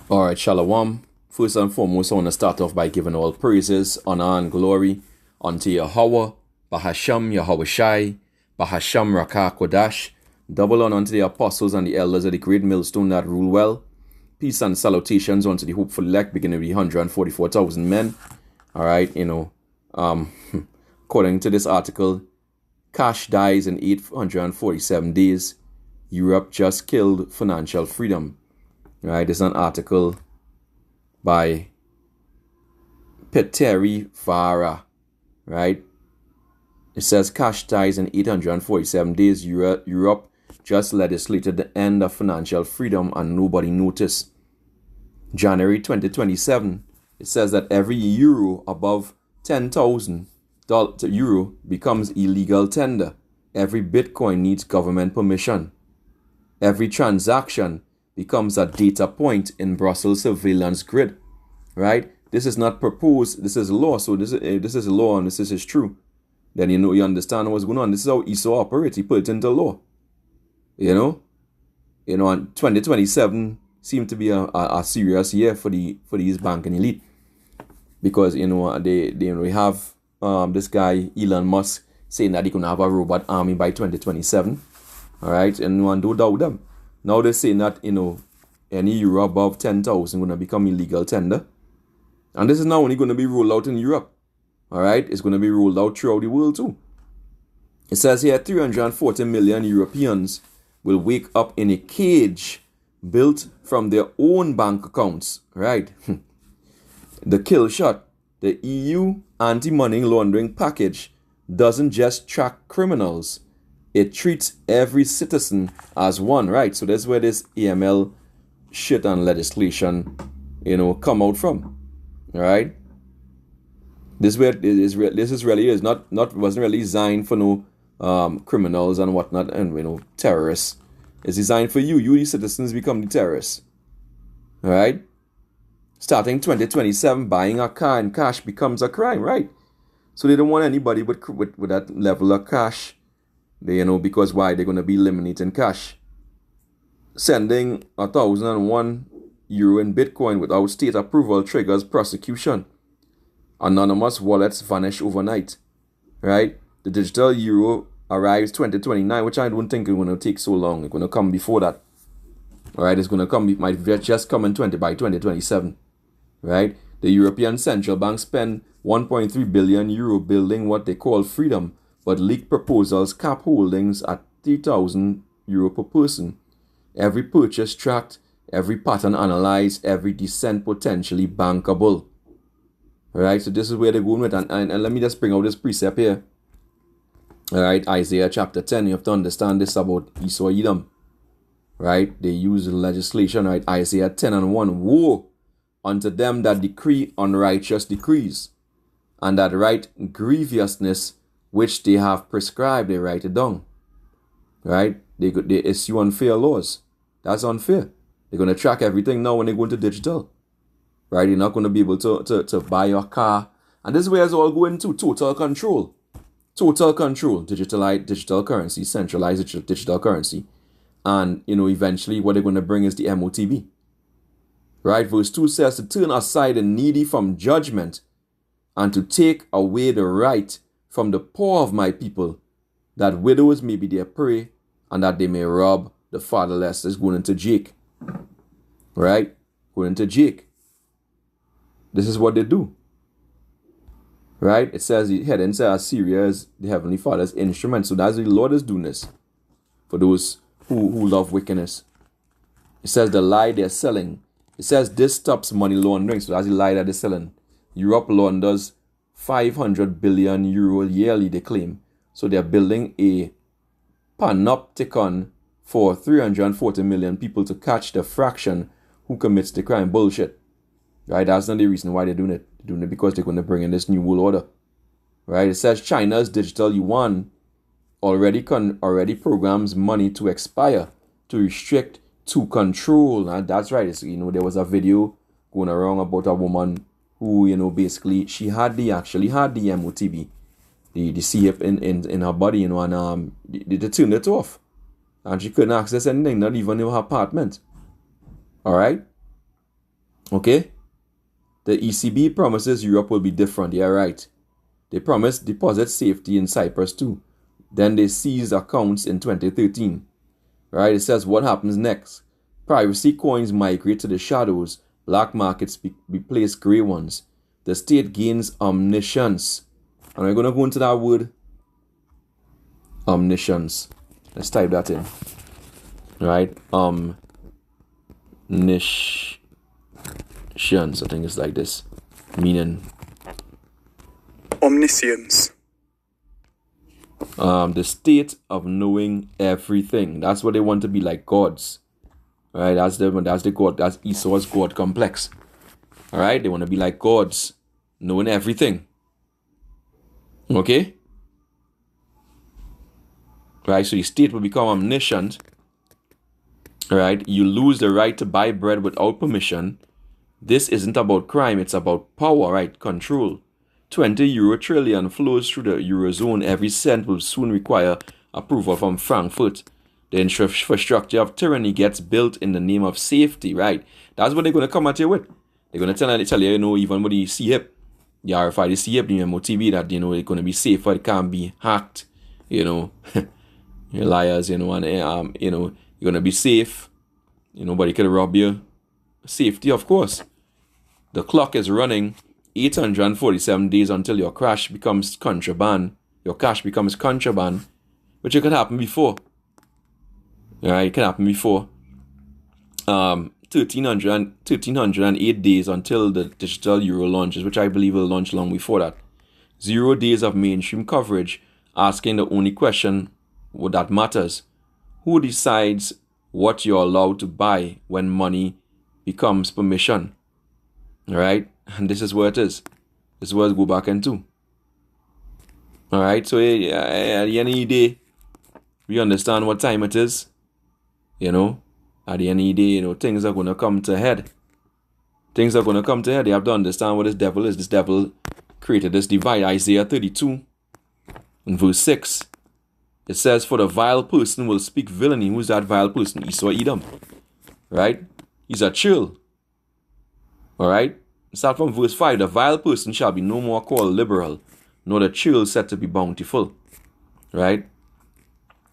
Alright, Shalom. First and foremost, I want to start off by giving all praises, honor, and glory unto Yahweh, Bahasham Yahweh Shai, Bahasham Rakah Kodash. Double honor unto the apostles and the elders of the great millstone that rule well. Peace and salutations unto the hopeful elect, beginning with the 144,000 men. Alright, according to this article, cash dies in 847 days. Europe just killed financial freedom. Right, this is an article by Petteri Vara. Right, it says cash dies in 847 days. Europe just legislated the end of financial freedom and nobody noticed. January 2027, it says that every euro above 10,000 euro becomes illegal tender. Every Bitcoin needs government permission. Every transaction becomes a data point in Brussels surveillance grid, right? This is not proposed. This is law. So this is law, and this is true. Then you understand what's going on. This is how ESO operates. He put it into law. And 2027 seemed to be a serious year for these banking elite, because we have this guy Elon Musk saying that he can have a robot army by 2027. All right, and no one don't doubt them. Now they're saying that, any euro above 10,000 going to become illegal tender. And this is not only going to be rolled out in Europe. All right, it's going to be rolled out throughout the world too. It says here 340 million Europeans will wake up in a cage built from their own bank accounts. Right. The kill shot. The EU anti-money laundering package doesn't just track criminals. It treats every citizen as one, right? So that's where this AML shit and legislation, come out from, right? This wasn't really designed for no criminals and whatnot and terrorists. It's designed for you. You, the citizens, become the terrorists, all right? Starting 2027, buying a car in cash becomes a crime, right? So they don't want anybody with that level of cash. Because why? They're going to be eliminating cash. Sending 1,001 euro in Bitcoin without state approval triggers prosecution. Anonymous wallets vanish overnight. Right? The digital euro arrives 2029, which I don't think is going to take so long. It's going to come before that. Alright, it's going to come, it might just come by 2027. Right? The European Central Bank spent 1.3 billion euro building what they call freedom, but leaked proposals cap holdings at 3,000 euro per person. Every purchase tracked, every pattern analyzed, every descent potentially bankable. Alright, so this is where they're going with. And let me just bring out this precept here. Alright, Isaiah chapter 10. You have to understand this about Esau Edom. Right, they use the legislation, right? Isaiah 10:1. Woe unto them that decree unrighteous decrees, and that write grievousness which they have prescribed, they write it down. Right? They issue unfair laws. That's unfair. They're going to track everything now when they go into digital. Right? You're not going to be able to buy your car. And this is where it's all going to. Total control. Total control. Digital currency. Centralized digital currency. And, eventually what they're going to bring is the MOTB. Right? Verse 2 says to turn aside the needy from judgment and to take away the right from the poor of my people, that widows may be their prey, and that they may rob the fatherless. Is going into Jake. Right? Going into Jake. This is what they do. Right? It says the heading says Assyria is the Heavenly Father's instrument. So that's the Lord is doing this. For those who love wickedness. It says the lie they're selling. It says this stops money laundering. So that's the lie that they're selling. Europe launders 500 billion euro yearly, they claim. So they're building a panopticon for 340 million people to catch the fraction who commits the crime. Bullshit. Right? That's not the reason why they're doing it. They're doing it because they're going to bring in this new world order. Right? It says China's digital yuan already programs money to expire, to restrict, to control. And that's right. There was a video going around about a woman who, basically she actually had the MOTB, the CF in her body, and they turned it off. And she couldn't access anything, not even in her apartment. Alright? Okay? The ECB promises Europe will be different. Yeah, right. They promised deposit safety in Cyprus too. Then they seized accounts in 2013. Right? It says what happens next. Privacy coins migrate to the shadows. Black markets replace grey ones. The state gains omniscience. And we're going to go into that word omniscience. Let's type that in. Right? Omniscience. I think it's like this. Meaning omniscience. The state of knowing everything. That's what they want to be, like gods. Right? That's the god. That's Esau's god complex. All right? They want to be like gods, knowing everything. Okay? Right? So the state will become omniscient. Right? You lose the right to buy bread without permission. This isn't about crime, it's about power, right? Control. 20 euro trillion flows through the Eurozone. Every cent will soon require approval from Frankfurt. The infrastructure of tyranny gets built in the name of safety, right? That's what they're going to come at you with. They're going to tell you, even with the CHIP, the RFID CHIP, the MOTB, that, it's going to be safer, it can't be hacked, You're liars, and, you're going to be safe. Nobody can rob you. Safety, of course. The clock is running 847 days until your cash becomes contraband. Your cash becomes contraband, which it could happen before. It can happen before. 1308 days until the digital euro launches, which I believe will launch long before that. 0 days of mainstream coverage, asking the only question that matters: who decides what you're allowed to buy when money becomes permission? Alright? And this is where it is. This is where it go back into. Alright? So at the end of the day, we understand what time it is. At the end of the day, things are going to come to head. Things are going to come to head. You have to understand what this devil is. This devil created this divide. Isaiah 32 in verse 6. It says, for the vile person will speak villainy. Who's that vile person? Esau Edom. Right? He's a chill. Alright? Start from verse 5. The vile person shall be no more called liberal, nor the chill said to be bountiful. Right?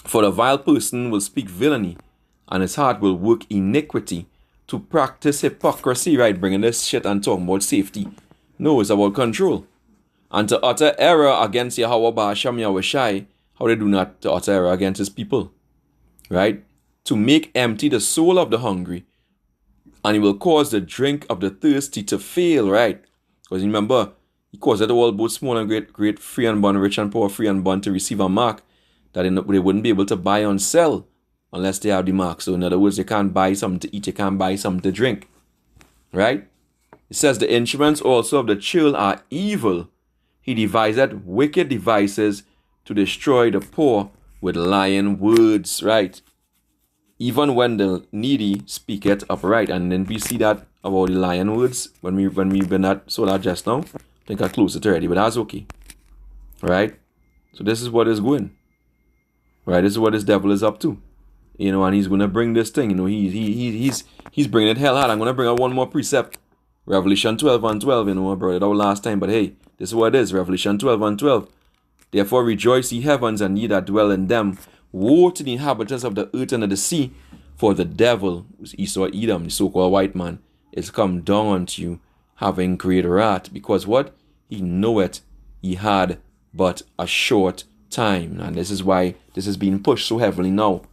For the vile person will speak villainy, and his heart will work iniquity, to practice hypocrisy, right? Bringing this shit and talking about safety. No, it's about control. And to utter error against Yahweh Ba'asham Yahushai, how they do not to utter error against his people. Right? To make empty the soul of the hungry, and he will cause the drink of the thirsty to fail, right? Because remember, he caused it all, both small and great, free and bond, rich and poor, free and bond, to receive a mark that they wouldn't be able to buy and sell unless they have the mark. So in other words, they can't buy something to eat, they can't buy something to drink. Right? It says the instruments also of the chill are evil. He devised wicked devices to destroy the poor with lying words, right? Even when the needy speaketh upright. And then we see that about the lying words when we've been that so that just now. I think I closed it already, but that's okay. Right? So this is what is going. Right? This is what this devil is up to. And he's going to bring this thing. He's bringing it hell hard. I'm going to bring out one more precept. Revelation 12:12. I brought it out last time, but hey, this is what it is. Revelation 12:12. Therefore rejoice, ye heavens, and ye that dwell in them. Woe to the inhabitants of the earth and of the sea, for the devil, who's Esau Edom, the so-called white man, is come down unto you, having great wrath. Because what? He knoweth he had but a short time. And this is why this is being pushed so heavily now.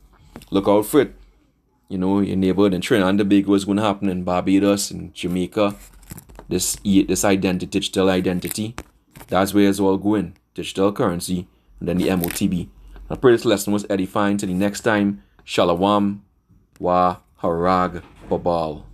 Look out for it. Your neighborhood in Trinidad and Tobago is going to happen, in Barbados, in Jamaica. This identity, digital identity, that's where it's all going. Digital currency, and then the MOTB. I pray this lesson was edifying. Till the next time, Shalom wa Harag Babal.